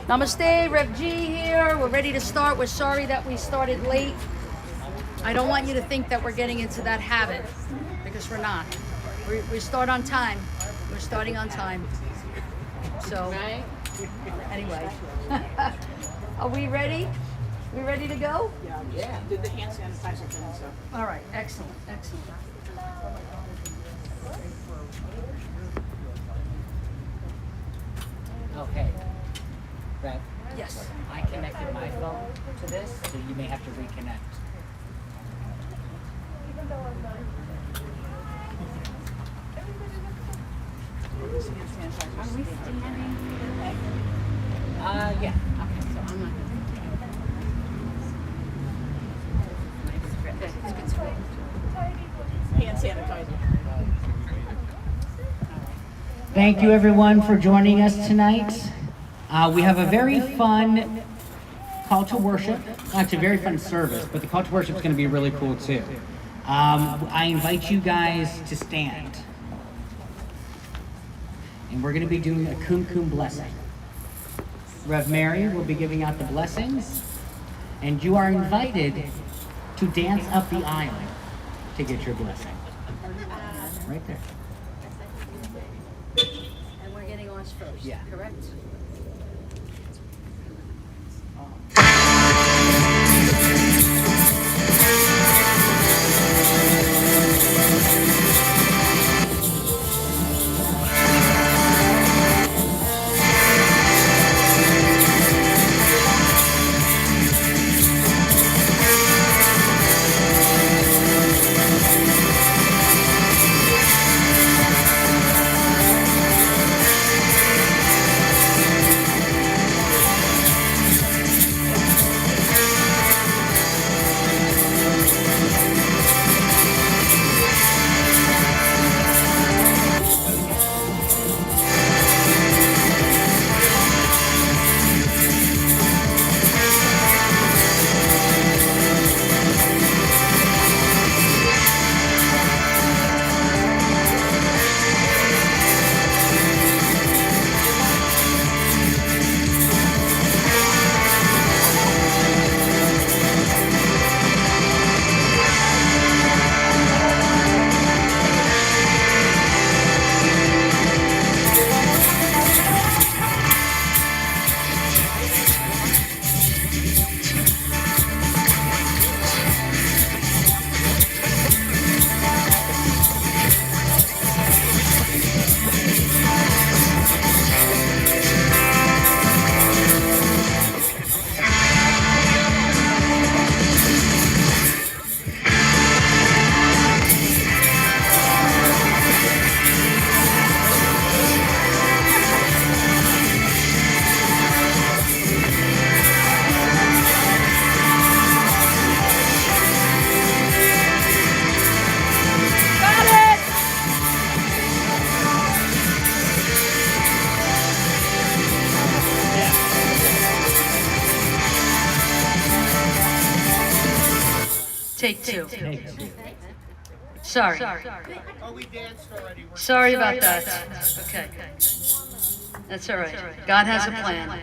Namaste, Rev G here. We're ready to start. We're sorry that we started late. I don't want you to think that we're getting into that habit, because we're not. We start on time. We're starting on time. So, anyway. Are we ready? We ready to go? Yeah. Did the hand sanitizer thing, so. All right, excellent, excellent. Okay. Right. Yes. I connected my phone to this, so you may have to reconnect. Are we standing? Yeah. Okay, so I'm not gonna. Hand sanitizer. Thank you, everyone, for joining us tonight. We have a very fun call to worship. Actually, a very fun service, but the call to worship is going to be really cool, too. I invite you guys to stand. And we're going to be doing a Kum Kum blessing. Rev Mary will be giving out the blessings, and you are invited to dance up the aisle to get your blessing. Right there. And we're getting ours first, Yeah. correct? Take two. Sorry. Oh, we danced already. Sorry about that. Okay. That's all right. God has a plan.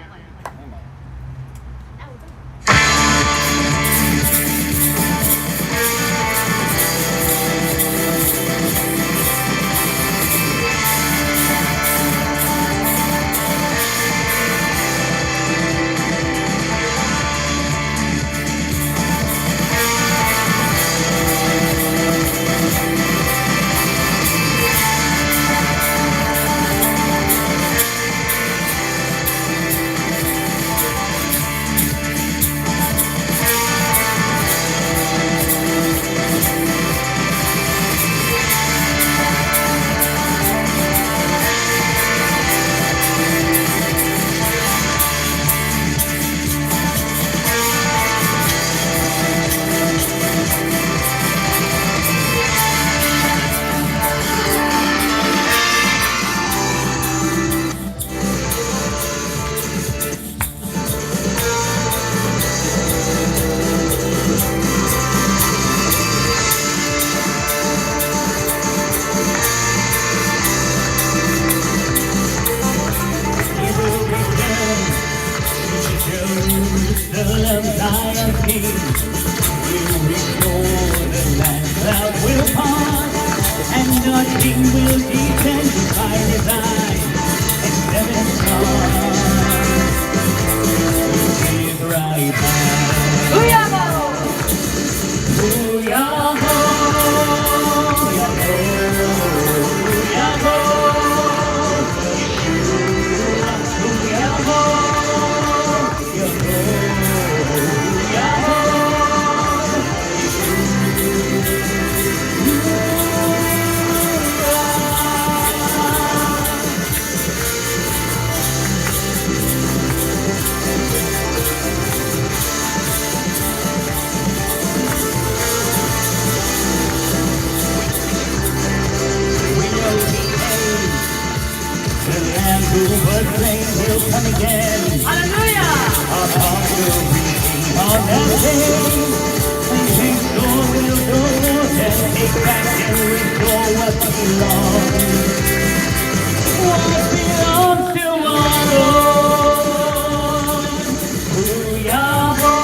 anointing will descend by design, and 7 stars is right by. Booyah! But rain will come again. Hallelujah! Our heart will be on that day. His soul will go forth and take back and restore what belongs. What belongs to our Lord. Yahweh,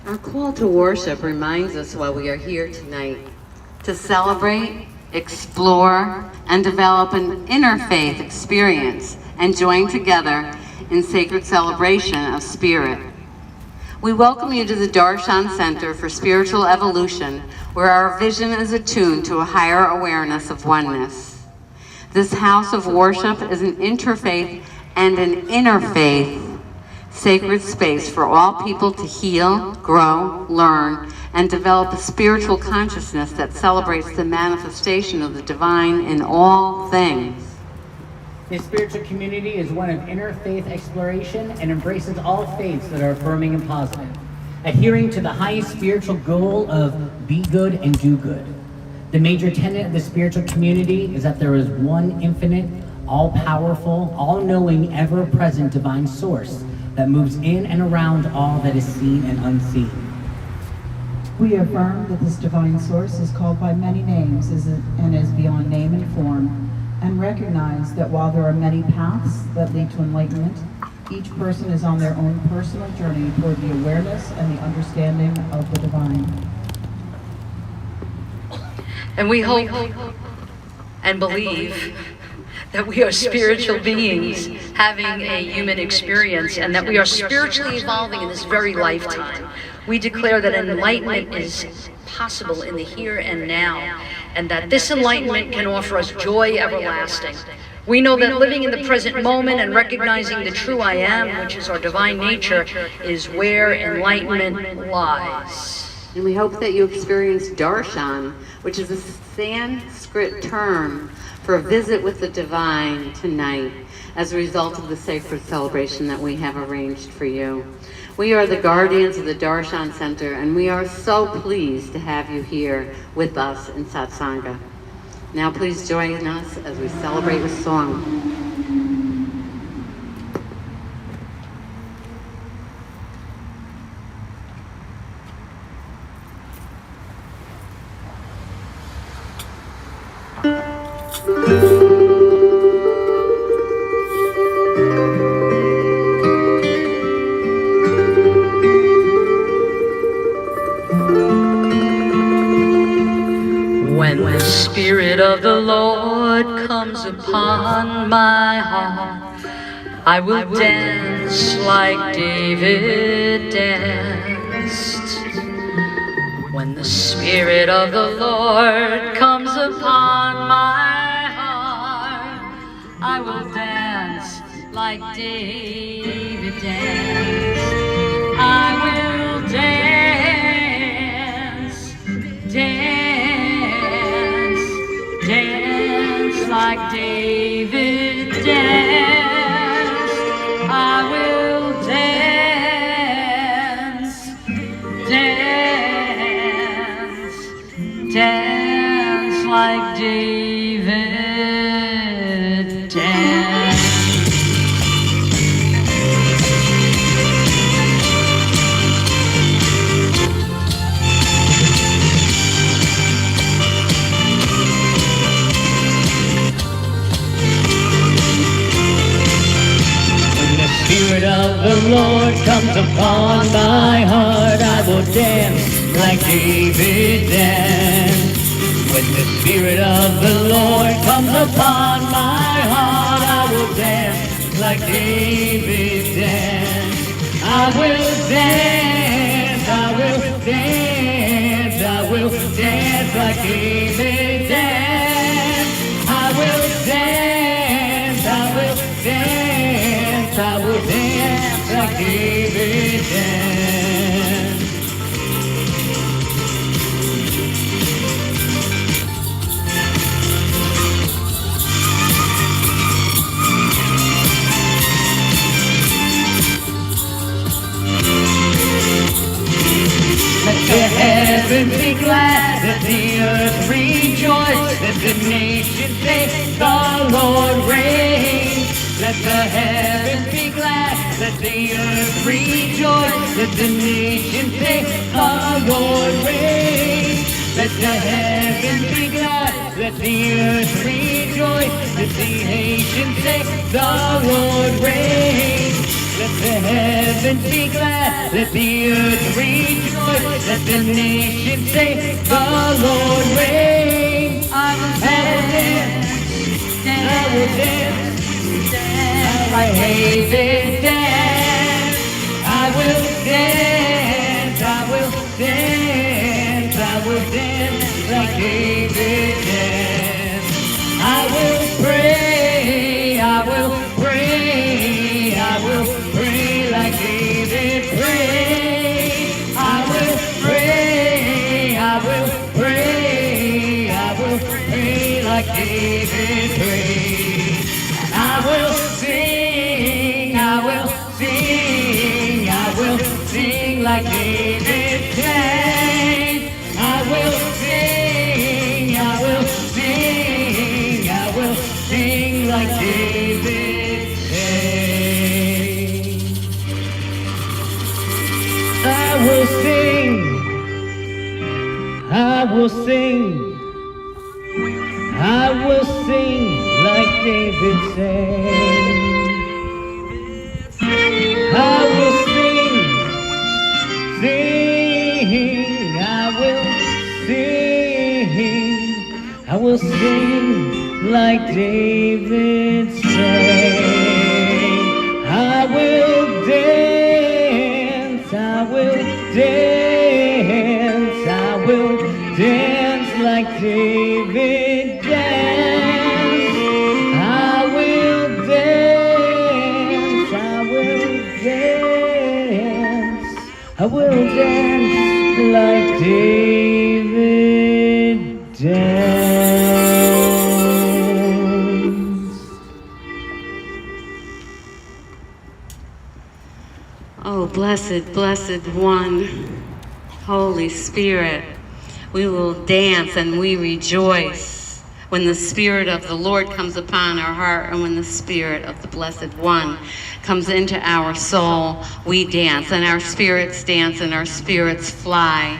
Our call to worship reminds us why we are here tonight, to celebrate, explore, and develop an interfaith experience and join together in sacred celebration of spirit. We welcome you to the Darshan Center for Spiritual Evolution, where our vision is attuned to a higher awareness of oneness. This house of worship is an interfaith and an interfaith sacred space for all people to heal, grow, learn, and develop a spiritual consciousness that celebrates the manifestation of the divine in all things. This spiritual community is one of interfaith exploration and embraces all faiths that are affirming and positive, adhering to the highest spiritual goal of be good and do good. The major tenet of the spiritual community is that there is one infinite, all-powerful, all-knowing, ever-present divine source that moves in and around all that is seen and unseen. We affirm that this divine source is called by many names and is beyond name and form, and recognize that while there are many paths that lead to enlightenment, each person is on their own personal journey toward the awareness and the understanding of the divine. And we hope and believe that we are spiritual beings having a human experience and that we are spiritually evolving in this very lifetime. We declare that enlightenment is possible in the here and now, and that this enlightenment can offer us joy everlasting. We know that living in the present moment and recognizing the true I am, which is our divine nature, is where enlightenment lies. And we hope that you experience darshan, which is a Sanskrit term for a visit with the divine tonight as a result of the sacred celebration that we have arranged for you. We are the guardians of the Darshan Center, and we are so pleased to have you here with us in Satsanga. Now please join us as we celebrate with song. When the Spirit of the Lord comes upon my heart, I will dance like David danced. When the Spirit of the Lord comes upon my heart, I will dance like David danced. I will dance, dance, dance like David danced. I will dance, dance, dance like David danced. Spirit of the Lord comes upon my heart, I will dance like David danced. When the Spirit of the Lord comes upon my heart, I will dance like David danced. I will dance, I will dance, I will dance like David danced. I will dance, I will dance, I will dance like David danced. Let the heavens be glad, let the earth rejoice, let the nations say the Lord reigns. Let the heavens be glad, let the earth rejoice, let the nations say the Lord reigns. Let the heavens be glad, let the earth rejoice, let the nations say the Lord reigns. Let the heavens be glad, let the earth rejoice, let the nations say the Lord reigns. I will dance, I will dance, like David danced. I will dance, I will dance, I will dance like David danced. I will pray, I will pray, I will pray like David prayed. I will pray, I will pray, I will pray like David prayed. I will sing, I will sing, I will sing like David sang. I will sing, I will sing, I will sing like David sang. I will sing, I will sing, I will sing like David sang. I will sing, sing, I will sing, I will sing like David sang. I will dance, I will dance, I will dance like David danced. I will dance, I will dance, I will dance like David danced. Oh, blessed, blessed one, Holy Spirit, we will dance and we rejoice when the Spirit of the Lord comes upon our heart, and when the Spirit of the Blessed One comes into our soul, we dance, and our spirits dance, and our spirits fly,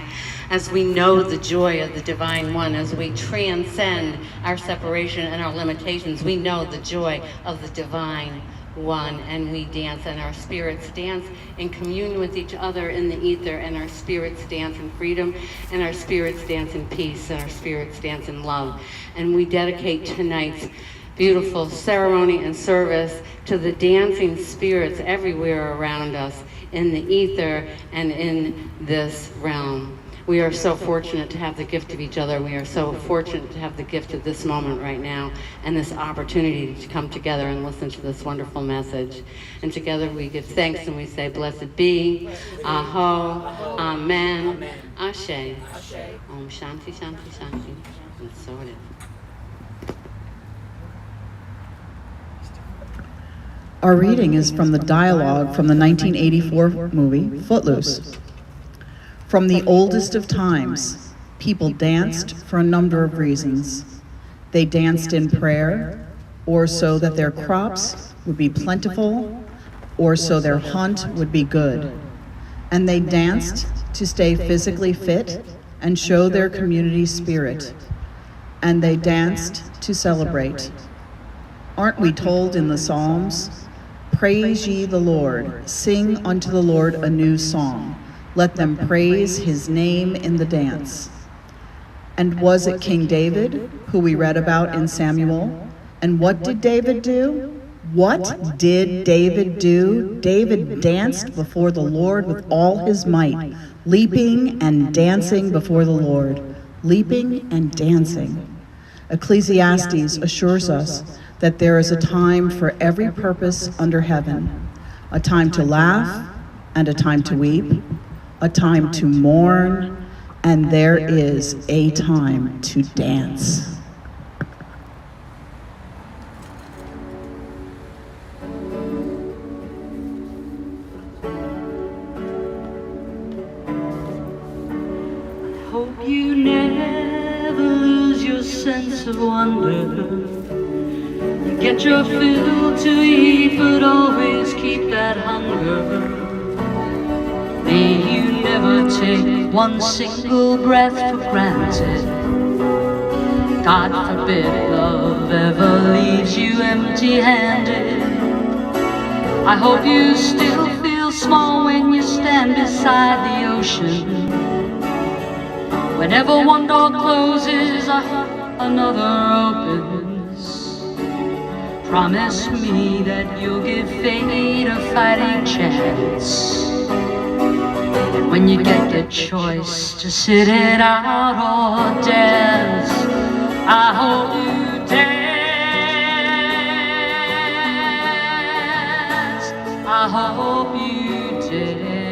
as we know the joy of the Divine One, as we transcend our separation and our limitations. We know the joy of the Divine One, and we dance, and our spirits dance in communion with each other in the ether, and our spirits dance in freedom, and our spirits dance in peace, and our spirits dance in love. And we dedicate tonight's beautiful ceremony and service to the dancing spirits everywhere around us, in the ether and in this realm. We are so fortunate to have the gift of each other. We are so fortunate to have the gift of this moment right now, and this opportunity to come together and listen to this wonderful message. And together we give thanks and we say, blessed be, Aho, Amen, Ashe, Om Shanti, Shanti, Shanti. And so it is. Our reading is from the dialogue from the 1984 movie Footloose. From the oldest of times, people danced for a number of reasons. They danced in prayer, or so that their crops would be plentiful, or so their hunt would be good. And they danced to stay physically fit and show their community spirit. And they danced to celebrate. Aren't we told in the Psalms, "Praise ye the Lord, sing unto the Lord a new song. Let them praise his name in the dance." And was it King David, who we read about in Samuel? And what did David do? What did David do? David danced before the Lord with all his might, leaping and dancing before the Lord, leaping and dancing. Ecclesiastes assures us that there is a time for every purpose under heaven, a time to laugh and a time to weep, a time to mourn, and there is a time to dance. Hope you never lose your sense of wonder. Get your fill to eat, but always keep that hunger. May you never take one single breath for granted. God forbid love ever leaves you empty-handed. I hope you still feel small when you stand beside the ocean. Whenever one door closes, I hope another opens. Promise me that you'll give fate a fighting chance. And when you get the choice to sit it out or dance, I hope you dance. I hope you dance.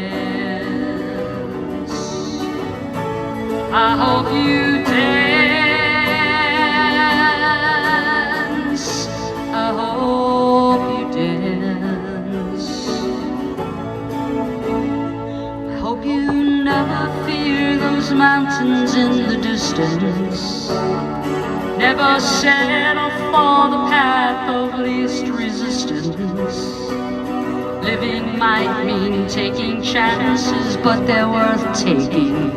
I hope you dance. I hope you dance. I hope you never fear those mountains in the distance. Never settle for the path of least resistance. Living might mean taking chances, but they're worth taking.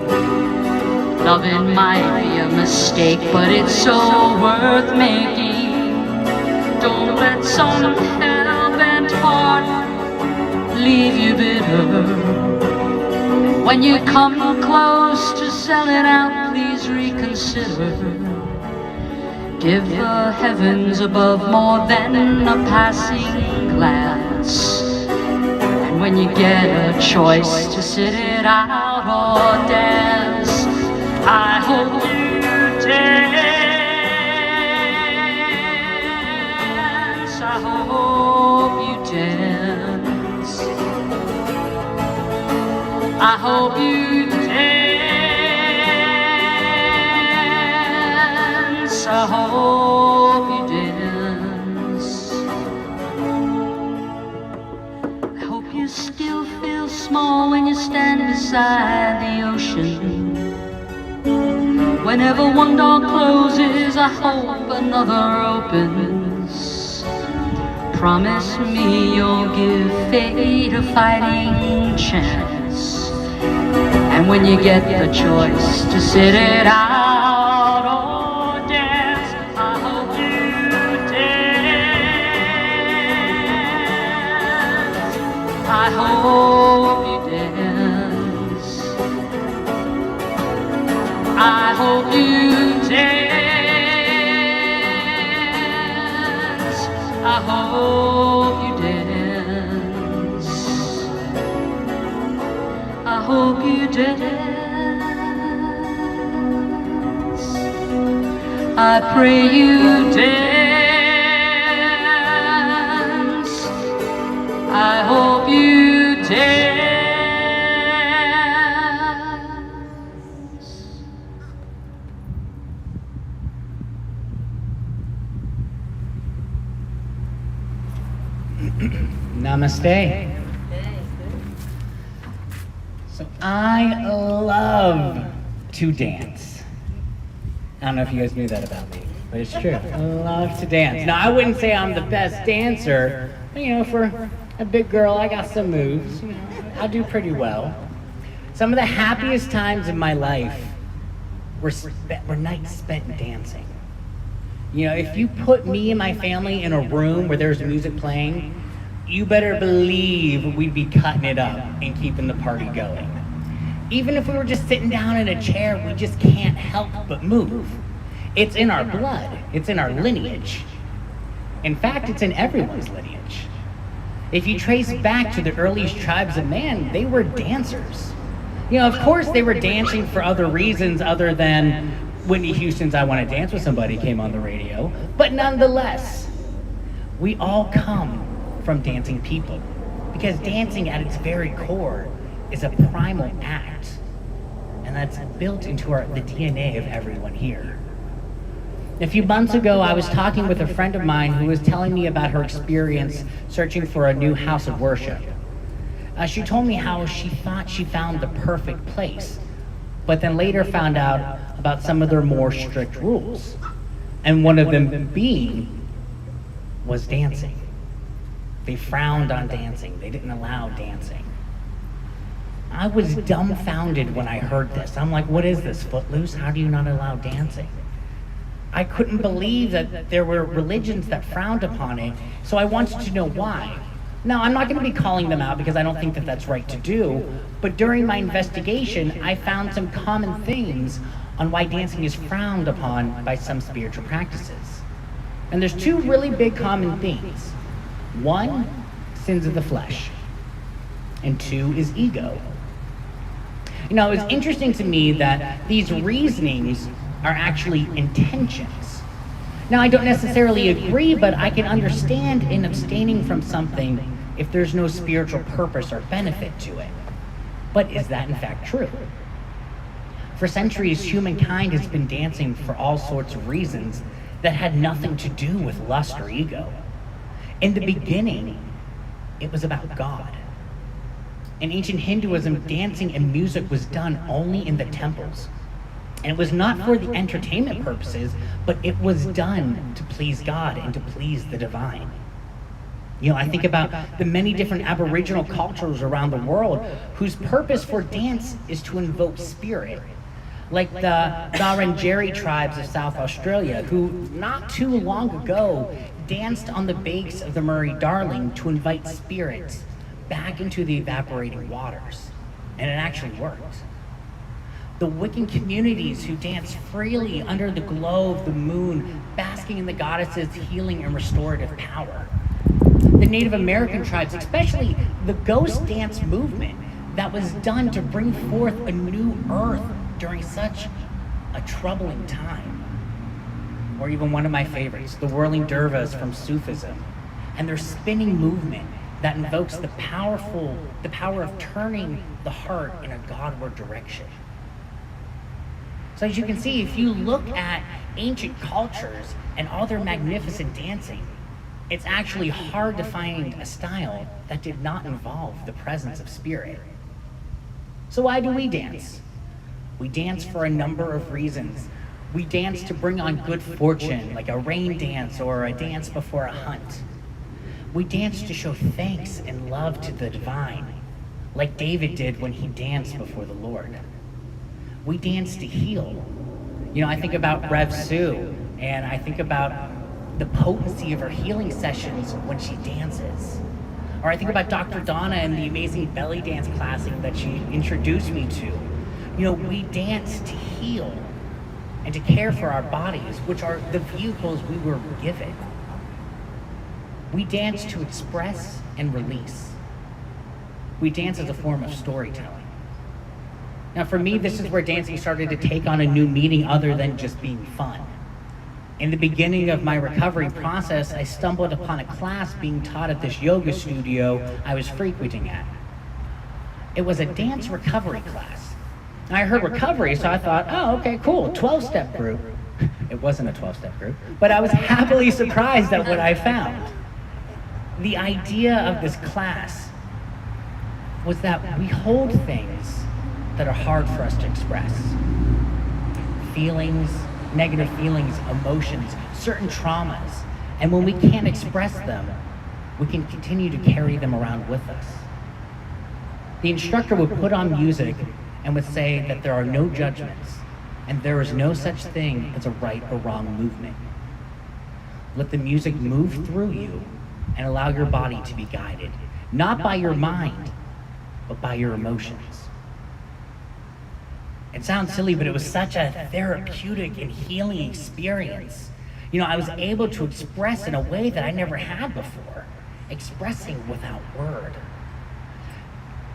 Loving might be a mistake, but it's so worth making. Don't let some hell-bent heart leave you bitter. When you come close to selling out, please reconsider. Give the heavens above more than a passing glance. And when you get a choice to sit it out or dance, I hope you dance. I hope you dance. I hope you dance. I hope you dance. I hope you still feel small stand beside the ocean. Whenever one door closes, I hope another opens. Promise me you'll give fate a fighting chance. And when you get the choice to sit it out or dance, I hope you dance. I hope you dance. I hope you dance. I hope you dance. I hope you dance. I pray you dance. I hope you dance. Namaste. So I love to dance. I don't know if you guys knew that about me, but it's true. I love to dance. Now, I wouldn't say I'm the best dancer, but for a big girl, I got some moves. I do pretty well. Some of the happiest times in my life were nights spent dancing. If you put me and my family in a room where there's music playing, you better believe we'd be cutting it up and keeping the party going. Even if we were just sitting down in a chair, we just can't help but move. It's in our blood. It's in our lineage. In fact, it's in everyone's lineage. If you trace back to the earliest tribes of man, they were dancers. Of course they were dancing for other reasons other than Whitney Houston's I Want to Dance with Somebody came on the radio, but nonetheless, we all come from dancing people, because dancing at its very core is a primal act, and that's built into the DNA of everyone here. A few months ago, I was talking with a friend of mine who was telling me about her experience searching for a new house of worship. She told me how she thought she found the perfect place, but then later found out about some of their more strict rules, and one of them being was dancing. They frowned on dancing. They didn't allow dancing. I was dumbfounded when I heard this. I'm like, what is this, Footloose? How do you not allow dancing? I couldn't believe that there were religions that frowned upon it, so I wanted to know why. Now, I'm not going to be calling them out because I don't think that that's right to do, but during my investigation, I found some common themes on why dancing is frowned upon by some spiritual practices. And there's two really big common themes. One, sins of the flesh, and two is ego. It was interesting to me that these reasonings are actually intentions. Now, I don't necessarily agree, but I can understand in abstaining from something if there's no spiritual purpose or benefit to it. But is that in fact true? For centuries, humankind has been dancing for all sorts of reasons that had nothing to do with lust or ego. In the beginning, it was about God. In ancient Hinduism, dancing and music was done only in the temples. And it was not for the entertainment purposes, but it was done to please God and to please the divine. I think about the many different Aboriginal cultures around the world whose purpose for dance is to invoke spirit. Like the Wurundjeri tribes of South Australia, who not too long ago danced on the banks of the Murray-Darling to invite spirits back into the evaporating waters. And it actually worked. The Wiccan communities who dance freely under the glow of the moon, basking in the goddess's healing and restorative power. The Native American tribes, especially the ghost dance movement that was done to bring forth a new earth during such a troubling time. Or even one of my favorites, the whirling dervas from Sufism, and their spinning movement that invokes the power of turning the heart in a Godward direction. So as you can see, if you look at ancient cultures and all their magnificent dancing, it's actually hard to find a style that did not involve the presence of spirit. So why do we dance? We dance for a number of reasons. We dance to bring on good fortune, like a rain dance or a dance before a hunt. We dance to show thanks and love to the divine, like David did when he danced before the Lord. We dance to heal. You know, I think about Rev Sue, and I think about the potency of her healing sessions when she dances. Or I think about Dr. Donna and the amazing belly dance classic that she introduced me to. You know, we dance to heal and to care for our bodies, which are the vehicles we were given. We dance to express and release. We dance as a form of storytelling. Now for me, this is where dancing started to take on a new meaning other than just being fun. In the beginning of my recovery process, I stumbled upon a class being taught at this yoga studio I was frequenting at. It was a dance recovery class. I heard recovery, so I thought, oh, okay, cool, 12-step group. It wasn't a 12-step group, but I was happily surprised at what I found. The idea of this class was that we hold things that are hard for us to express. Feelings, negative feelings, emotions, certain traumas. And when we can't express them, we can continue to carry them around with us. The instructor would put on music and would say that there are no judgments and there is no such thing as a right or wrong movement. Let the music move through you and allow your body to be guided, not by your mind, but by your emotions. It sounds silly, but it was such a therapeutic and healing experience. You know, I was able to express in a way that I never had before, expressing without word.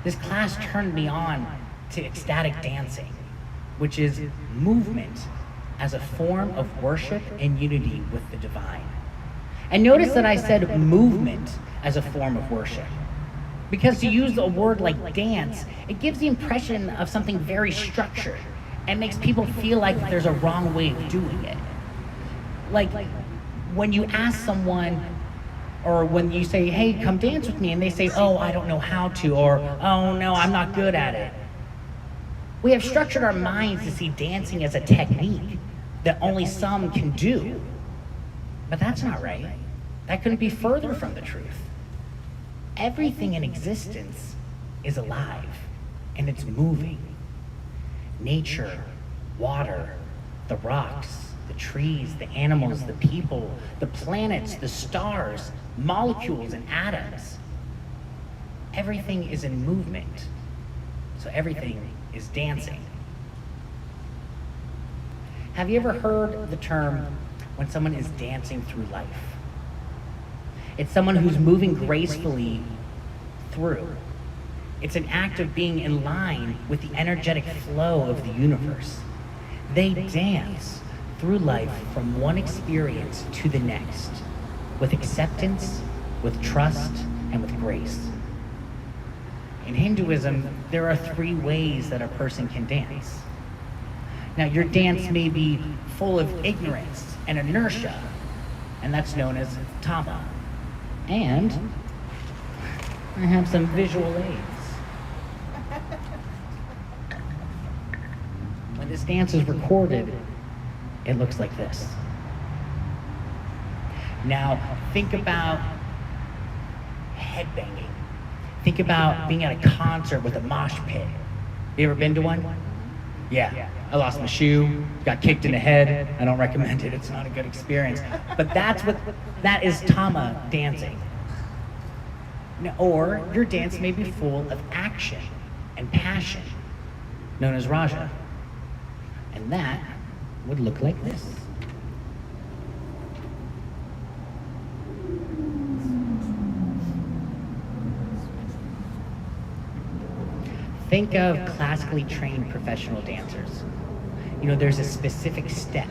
This class turned me on to ecstatic dancing, which is movement as a form of worship and unity with the divine. And notice that I said movement as a form of worship. Because to use a word like dance, it gives the impression of something very structured and makes people feel like there's a wrong way of doing it. Like when you ask someone, or when you say, hey, come dance with me, and they say, oh, I don't know how to, or oh no, I'm not good at it. We have structured our minds to see dancing as a technique that only some can do. But that's not right. That couldn't be further from the truth. Everything in existence is alive and it's moving. Nature, water, the rocks, the trees, the animals, the people, the planets, the stars, molecules and atoms. Everything is in movement. So everything is dancing. Have you ever heard the term when someone is dancing through life? It's someone who's moving gracefully through. It's an act of being in line with the energetic flow of the universe. They dance through life from one experience to the next, with acceptance, with trust, and with grace. In Hinduism, there are 3 ways that a person can dance. Now, your dance may be full of ignorance and inertia, and that's known as tama. And I have some visual aids. When this dance is recorded, it looks like this. Now, think about headbanging. Think about being at a concert with a mosh pit. You ever been to one? Yeah. I lost my shoe, got kicked in the head. I don't recommend it. It's not a good experience. But that is tama dancing. Or your dance may be full of action and passion, known as raja. And that would look like this. Think of classically trained professional dancers. You know, there's a specific step.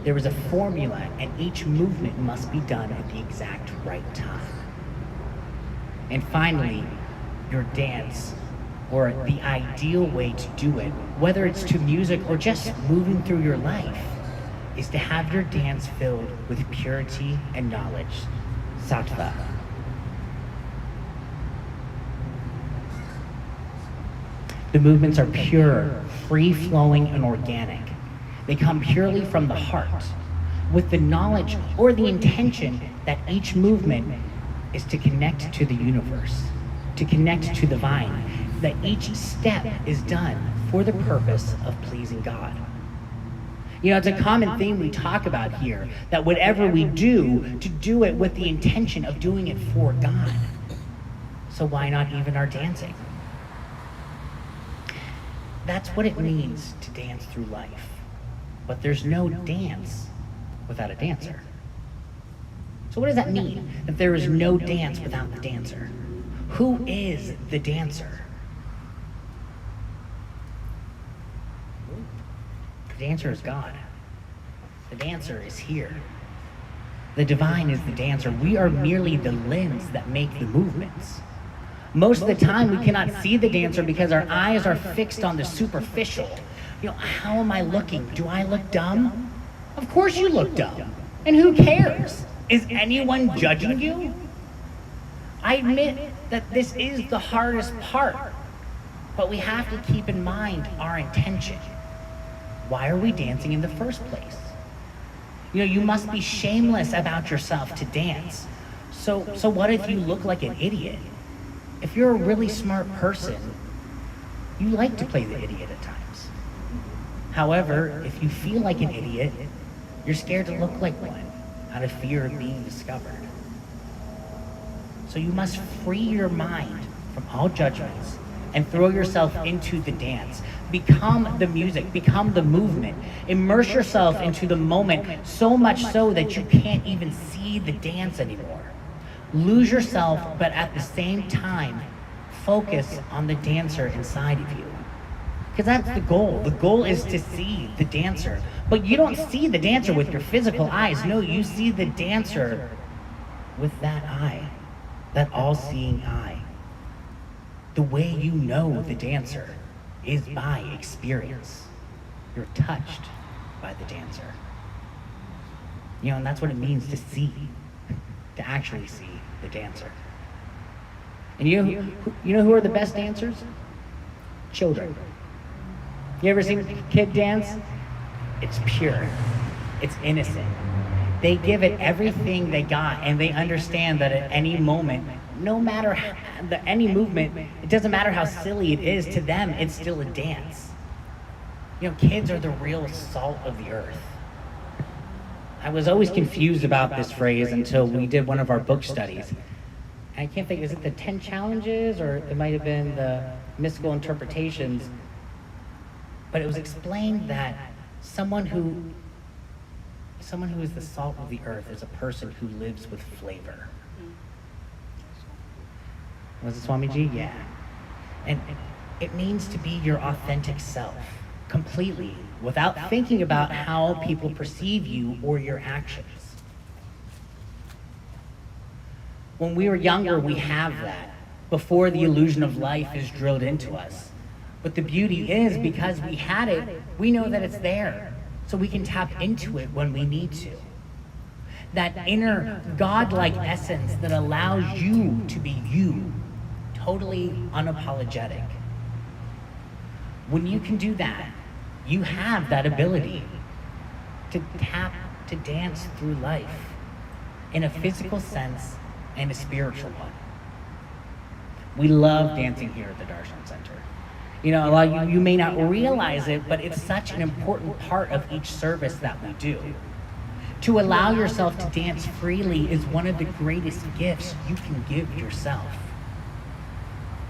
There is a formula, and each movement must be done at the exact right time. And finally, your dance, or the ideal way to do it, whether it's to music or just moving through your life, is to have your dance filled with purity and knowledge, sattva. The movements are pure, free-flowing, and organic. They come purely from the heart, with the knowledge or the intention that each movement is to connect to the universe, to connect to the vine, that each step is done for the purpose of pleasing God. You know, it's a common theme we talk about here, that whatever we do, to do it with the intention of doing it for God. So why not even our dancing? That's what it means to dance through life. But there's no dance without a dancer. So what does that mean, that there is no dance without the dancer? Who is the dancer? The dancer is God. The dancer is here. The divine is the dancer. We are merely the lens that make the movements. Most of the time we cannot see the dancer because our eyes are fixed on the superficial. You know, how am I looking? Do I look dumb? Of course you look dumb. And who cares? Is anyone judging you? I admit that this is the hardest part, but we have to keep in mind our intention. Why are we dancing in the first place? You know, you must be shameless about yourself to dance. So what if you look like an idiot? If you're a really smart person, you like to play the idiot at times. However, if you feel like an idiot, you're scared to look like one out of fear of being discovered. So you must free your mind from all judgments and throw yourself into the dance. Become the music, become the movement. Immerse yourself into the moment, so much so that you can't even see the dance anymore. Lose yourself, but at the same time, focus on the dancer inside of you. Because that's the goal. The goal is to see the dancer. But you don't see the dancer with your physical eyes. No, you see the dancer with that eye, that all-seeing eye. The way you know the dancer is by experience. You're touched by the dancer. You know, and that's what it means to see, to actually see the dancer. And you know who are the best dancers? Children. You ever seen a kid dance? It's pure. It's innocent. They give it everything they got, and they understand that at any moment, no matter any movement, it doesn't matter how silly it is, to them, it's still a dance. You know, kids are the real salt of the earth. I was always confused about this phrase until we did one of our book studies. And I can't think, is it the 10 challenges, or it might have been the mystical interpretations? But it was explained that someone who is the salt of the earth is a person who lives with flavor. Was it Swamiji? Yeah. And it means to be your authentic self, completely, without thinking about how people perceive you or your actions. When we were younger, we have that, before the illusion of life is drilled into us. But the beauty is, because we had it, we know that it's there, so we can tap into it when we need to. That inner godlike essence that allows you to be you, totally unapologetic. When you can do that, you have that ability to tap, to dance through life in a physical sense and a spiritual one. We love dancing here at the Darshan Center. You know, a lot of you may not realize it, but it's such an important part of each service that we do. To allow yourself to dance freely is one of the greatest gifts you can give yourself.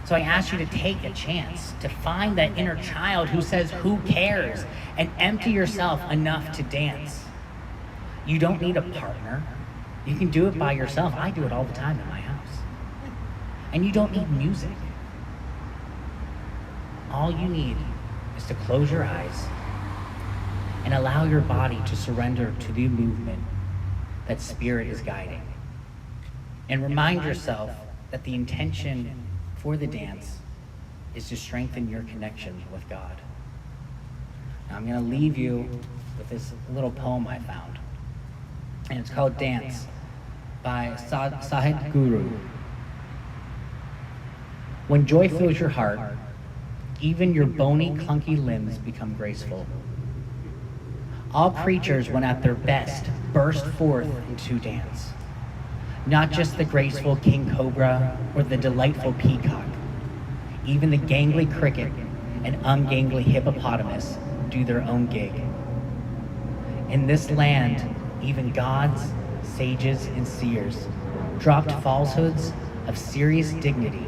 So I ask you to take a chance to find that inner child who says, who cares? And empty yourself enough to dance. You don't need a partner. You can do it by yourself. I do it all the time in my house. And you don't need music. All you need is to close your eyes and allow your body to surrender to the movement that spirit is guiding. And remind yourself that the intention for the dance is to strengthen your connection with God. Now, I'm going to leave you with this little poem I found. And it's called Dance by Sahid Guru. When joy fills your heart, Even your bony, clunky limbs become graceful. All creatures, when at their best, burst forth into dance. Not just the graceful king cobra or the delightful peacock. Even the gangly cricket and ungangly hippopotamus do their own gig. In this land, even gods, sages, and seers dropped falsehoods of serious dignity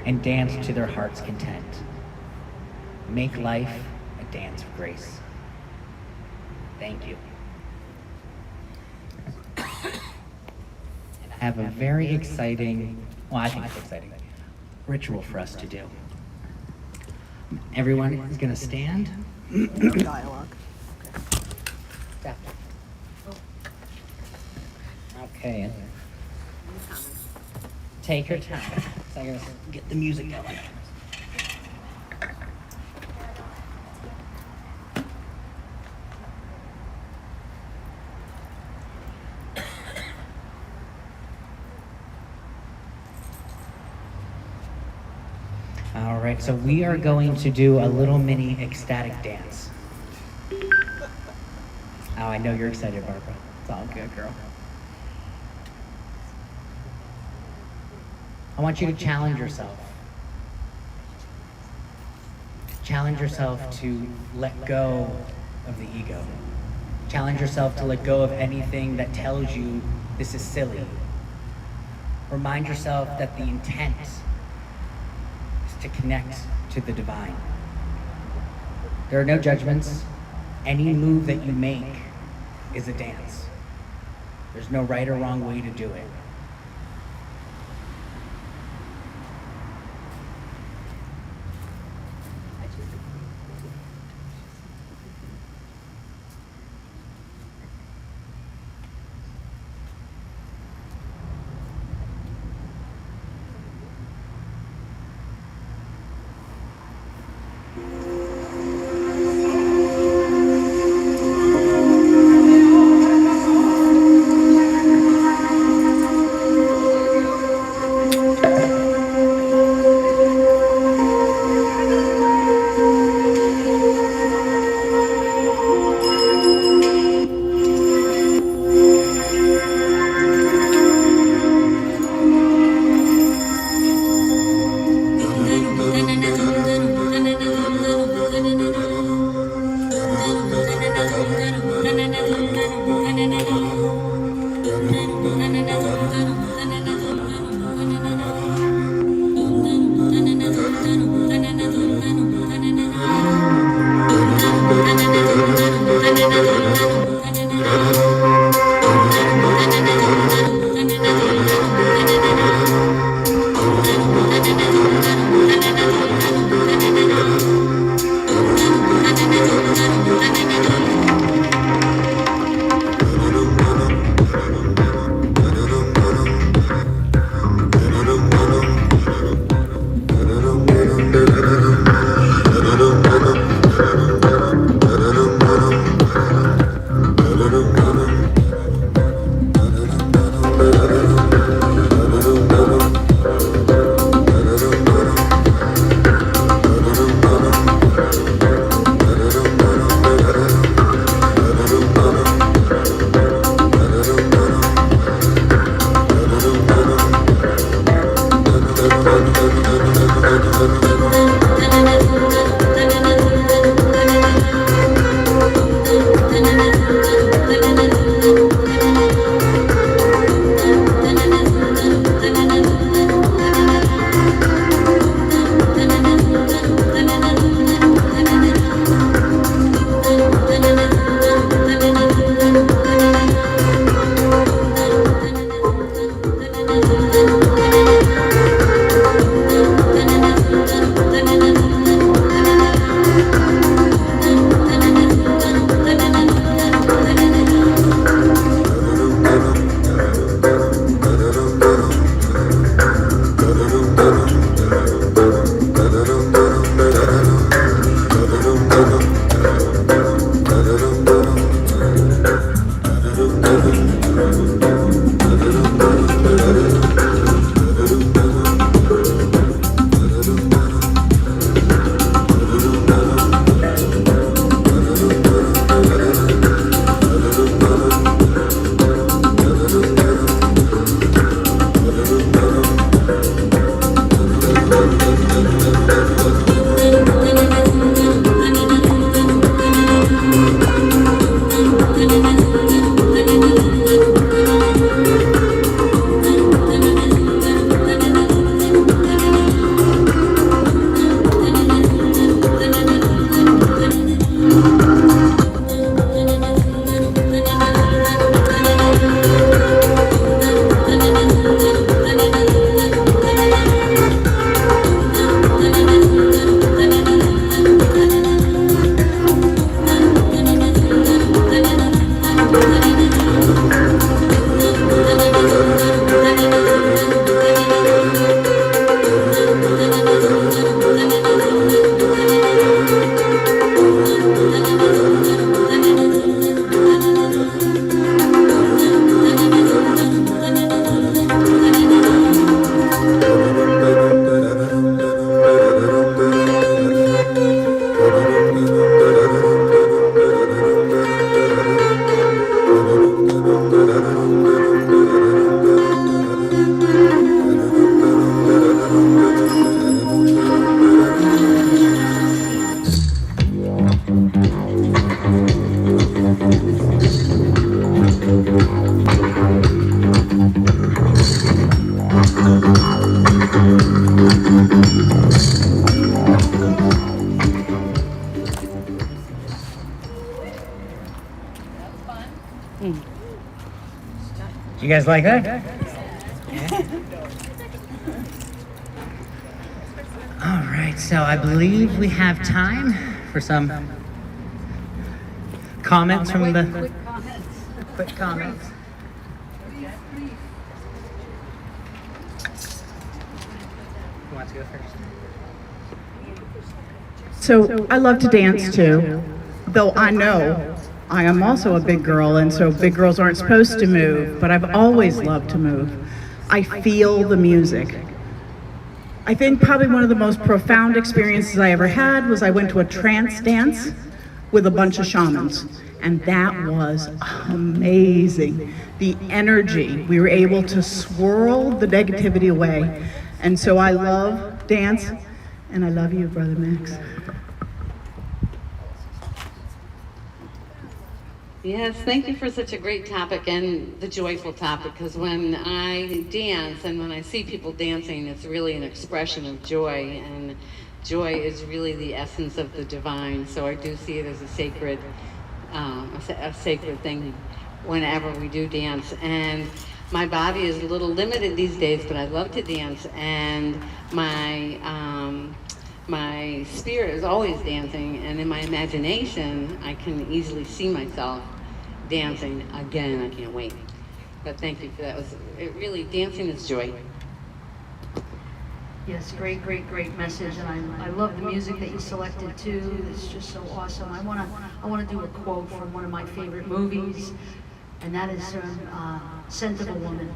and danced to their heart's content. Make life a dance of grace. Thank you. And I have a very exciting, well, I think it's exciting, ritual for us to do. Everyone is going to stand. Dialogue. Okay. Take your time. So I'm going to get the music going. All right, so we are going to do a little mini ecstatic dance. Oh, I know you're excited, Barbara. It's all good, girl. I want you to challenge yourself. Challenge yourself to let go of the ego. Challenge yourself to let go of anything that tells you this is silly. Remind yourself that the intent is to connect to the divine. There are no judgments. Any move that you make is a dance. There's no right or wrong way to do it. guys like that? All right, so I believe we have time for some comments from the Quick comments. quick comments. Who wants to go first? So I love to dance too, though I know I am also a big girl, and so big girls aren't supposed to move, but I've always loved to move. I feel the music. I think probably one of the most profound experiences I ever had was I went to a trance dance with a bunch of shamans, and that was amazing. The energy, we were able to swirl the negativity away, and so I love dance, and I love you, Brother Max. Yes, thank you for such a great topic and the joyful topic, because when I dance and when I see people dancing, it's really an expression of joy, and joy is really the essence of the divine. So I do see it as a sacred thing whenever we do dance. And my body is a little limited these days, but I love to dance, and my spirit is always dancing, and in my imagination, I can easily see myself dancing again. I can't wait. But thank you for that. It really, dancing is joy. Yes, great message, and I love the music that you selected too. It's just so awesome. I wanna do a quote from one of my favorite movies, and that is "Scent of a Woman."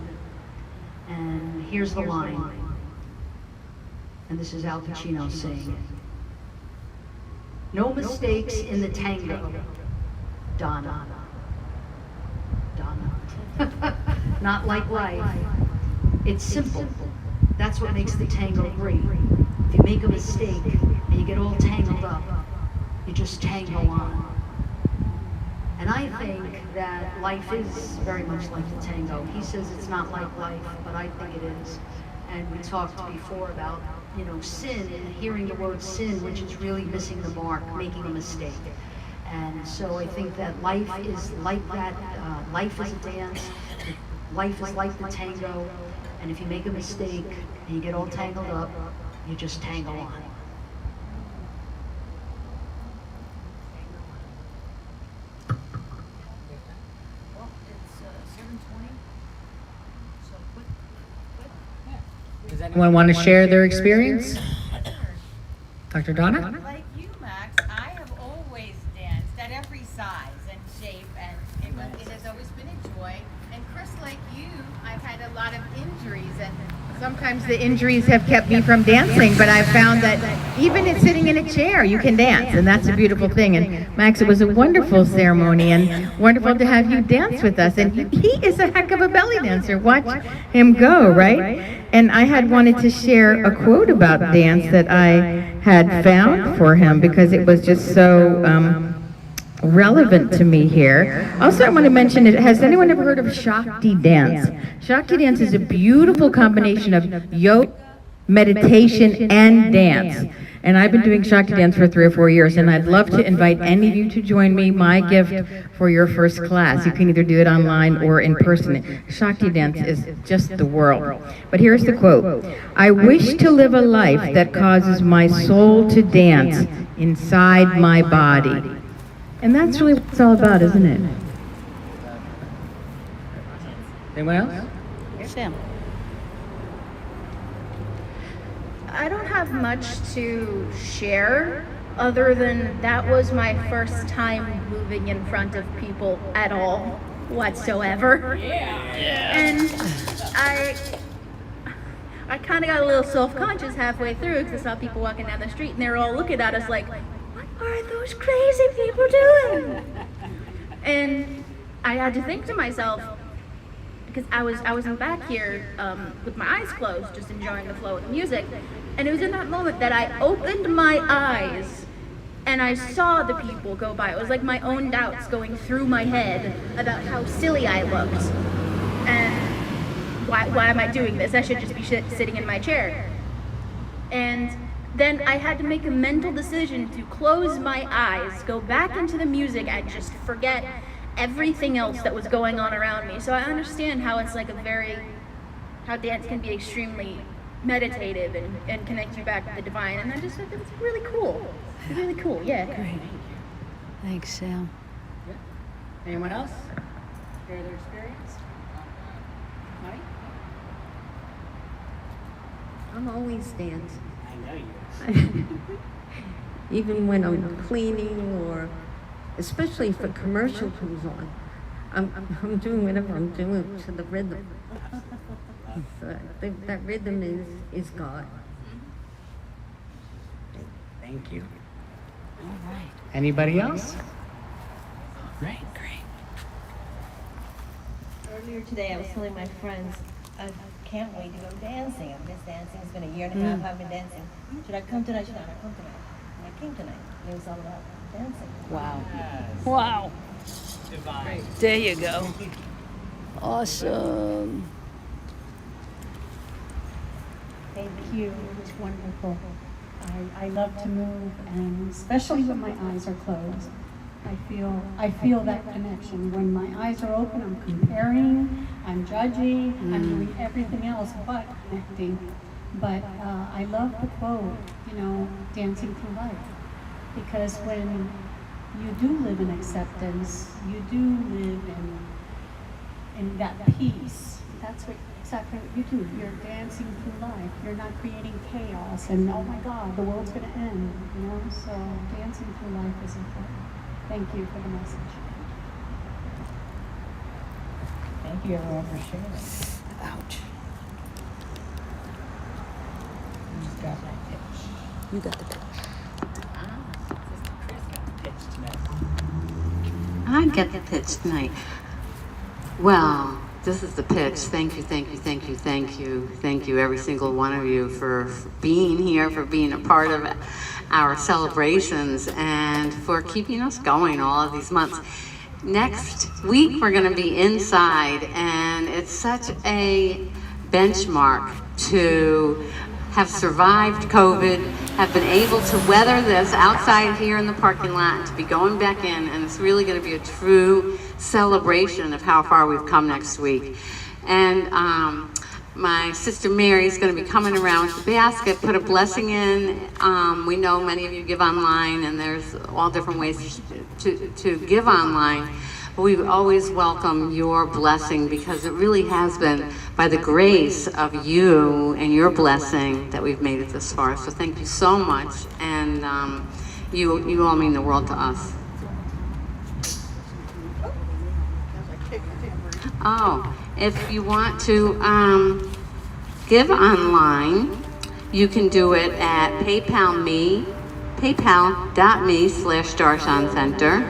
And here's the line, and this is Al Pacino saying it: "No mistakes in the tango, Donna. Donna. Not like life. It's simple. That's what makes the tango great. If you make a mistake and you get all tangled up, you just tango on." And I think that life is very much like the tango. He says it's not like life, but I think it is. And we talked before about, sin, and hearing the word sin, which is really missing the mark, making a mistake. And so I think that life is like that. Life is a dance. Life is like the tango. And if you make a mistake and you get all tangled up, you just tango on. Well, it's 7:20. So quick. Does anyone want to share their experience? Dr. Donna? Like you, Max, I have always danced at every size and shape, and it has always been a joy. And Chris, like you, I've had a lot of injuries, and sometimes the injuries have kept me from dancing, but I've found that even in sitting in a chair, you can dance, and that's a beautiful thing. And Max, it was a wonderful ceremony, and wonderful to have you dance with us. And he is a heck of a belly dancer. Watch him go, right? And I had wanted to share a quote about dance that I had found for him because it was just so relevant to me here. Also, I want to mention, has anyone ever heard of Shakti dance? Shakti dance is a beautiful combination of yoga, meditation, and dance. And I've been doing Shakti dance for 3 or 4 years, and I'd love to invite any of you to join me. My gift for your first class. You can either do it online or in person. Shakti dance is just the world. But here's the quote: "I wish to live a life that causes my soul to dance inside my body." And that's really what it's all about, isn't it? Anyone else? Sam. I don't have much to share other than that was my first time moving in front of people at all whatsoever. And I kind of got a little self-conscious halfway through because I saw people walking down the street and they were all looking at us like, what are those crazy people doing? And I had to think to myself, because I was in back here with my eyes closed, just enjoying the flow of the music. And it was in that moment that I opened my eyes and I saw the people go by. It was like my own doubts going through my head about how silly I looked. And why am I doing this? I should just be sitting in my chair. And then I had to make a mental decision to close my eyes, go back into the music and just forget everything else that was going on around me. So I understand how it's like how dance can be extremely meditative and connect you back to the divine. And I just thought that was really cool. Really cool, yeah. Great. Thanks, Sam. Anyone else? Share their experience? Mike? I'm always dancing. I know you. Even when I'm cleaning or especially if a commercial comes on. I'm doing whatever I'm doing to the rhythm. So I think that rhythm is God. Thank you. All right. Anybody else? Great, great. Earlier today, I was telling my friends, I can't wait to go dancing. I've been dancing. It's been a year and a half I've been dancing. Should I come tonight? Should I not come tonight? And I came tonight. It was all about dancing. Wow. Yes. Wow. Divine. There you go. Awesome. Thank you. It was wonderful. I love to move, and especially when my eyes are closed. I feel that connection. When my eyes are open, I'm comparing, I'm judging, I'm doing everything else but connecting. But I love the quote, dancing through life. Because when you do live in acceptance, you do live in that peace. That's exactly what you do. You're dancing through life. You're not creating chaos and, oh my God, the world's going to end. So dancing through life is important. Thank you for the message. Thank you, everyone, for sharing. Ouch. Got You got the pitch. I get the pitch tonight. Well, this is the pitch. Thank you, thank you, thank you, thank you. Thank you, every single one of you, for being here, for being a part of our celebrations, and for keeping us going all of these months. Next week, we're going to be inside, and it's such a benchmark to have survived COVID, have been able to weather this outside here in the parking lot, and to be going back in, and it's really going to be a true celebration of how far we've come next week. And my sister Mary's going to be coming around with the basket, put a blessing in. We know many of you give online, and there's all different ways to give online. But we always welcome your blessing, because it really has been by the grace of you and your blessing that we've made it this far. So thank you so much, and you all mean the world to us. Oh, if you want to give online, you can do it at paypal.me/Darshan Center,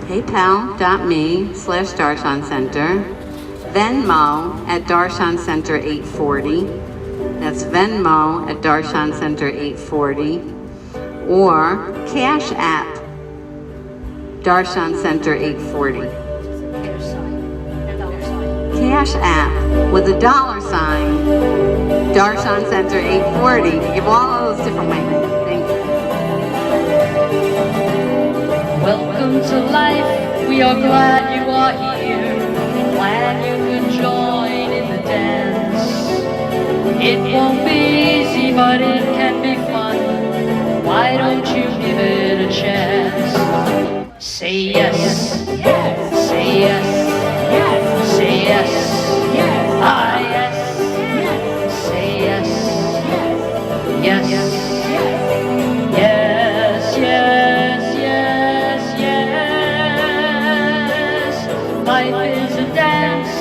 paypal.me/Darshan Center, Venmo at Darshan Center 840. That's Venmo at Darshan Center 840, or Cash App Darshan Center 840. Cash App with a $, Darshan Center 840. Give all of those different ways. Thank you. Welcome to life, we are glad you are here. Glad you could join in the dance. It won't be easy, but it can be fun. Why don't you give it a chance? Say yes, yes. Say yes, yes. Say yes, yes. Ah, yes, yes. Say yes, yes, yes, yes, yes, yes, yes. Life is a dance,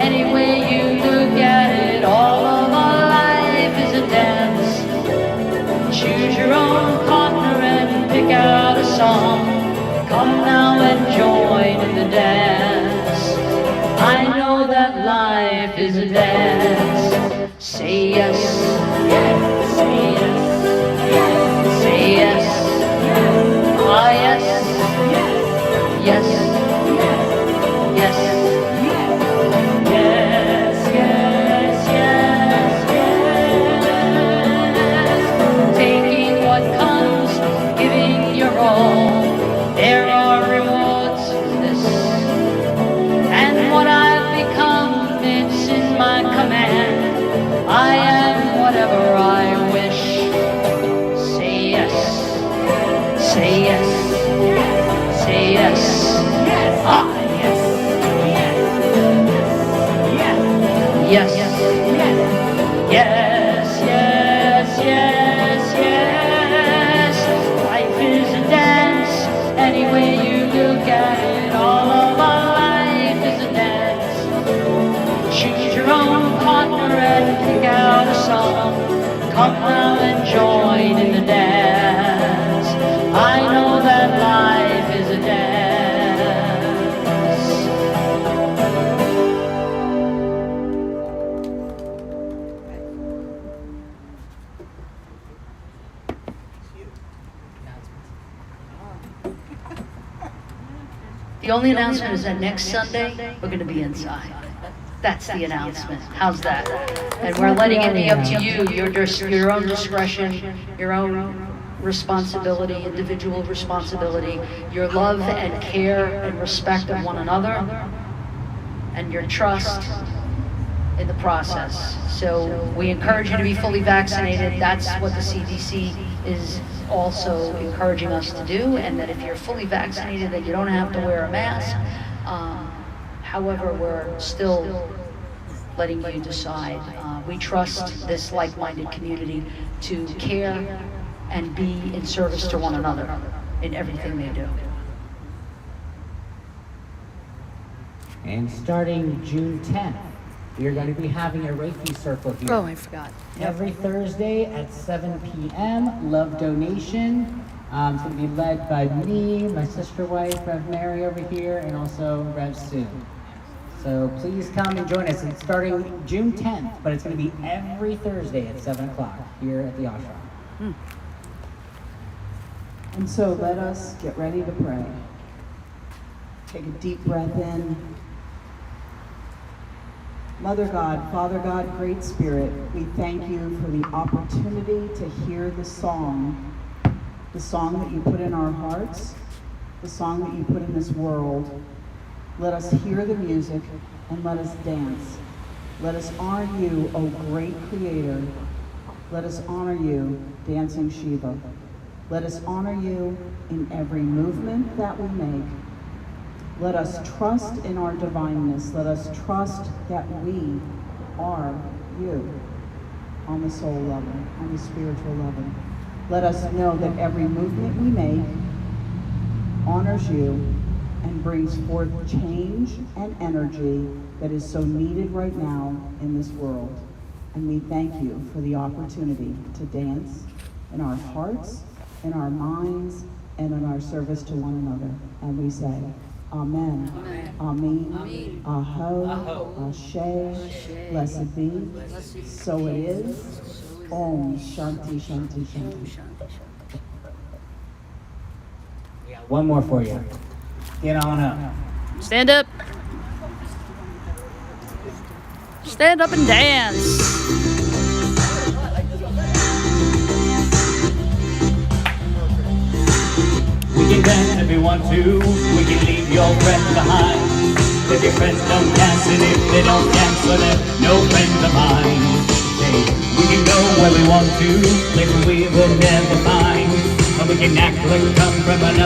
any way you look at it. All of our life is a dance. Choose your own partner and pick out a song. Come now and join in the dance. I know that life is a dance. Say yes, yes. Say yes, yes. Say yes, yes. Ah, yes, yes, yes, yes, yes, yes, yes, yes. Taking what comes, giving your all. There are rewards Yes, yes, yes, yes. Life is a dance, any way you look at it. All of our life is a dance. Choose your own partner and pick out a song. Come now and join in the dance. I know that life is a dance. The only announcement is that next Sunday, we're gonna be inside. That's the announcement. How's that? And we're letting it be up to you, your own discretion, your own responsibility, individual responsibility, your love and care and respect of one another, and your trust in the process. So we encourage you to be fully vaccinated. That's what the CDC is also encouraging us to do, and that if you're fully vaccinated, that you don't have to wear a mask. However, we're still letting you decide. We trust this like-minded community to care and be in service to one another in everything they do. And starting June 10th, we are going to be having a Reiki circle here. Oh, I forgot. Every Thursday at 7 p.m. Love donation. It's going to be led by me, my sister wife, Rev Mary over here, and also Rev Sue. So please come and join us. It's starting June 10th, but it's going to be every Thursday at 7 o'clock here at the ashram. And so let us get ready to pray. Take a deep breath in. Mother God, Father God, Great Spirit, we thank you for the opportunity to hear the song that you put in our hearts, the song that you put in this world. Let us hear the music and let us dance. Let us honor you, O great Creator. Let us honor you, dancing Shiva. Let us honor you in every movement that we make. Let us trust in our divineness. Let us trust that we are you on the soul level, on the spiritual level. Let us know that every movement we make honors you and brings forth change and energy that is so needed right now in this world. And we thank you for the opportunity to dance in our hearts, in our minds, and in our service to one another. And we say, Amen. Amen. Aho. Ashe. Blessed be. So it is. Om Shanti Shanti Shanti. We got one more for you. Get on up. Stand up. Stand up and dance. We can dance if we want to, we can leave your friends behind. If your friends don't dance and if they don't dance, well they're no friends of mine. Hey, we can go where we want to, places we will never find. And we can act like we come from another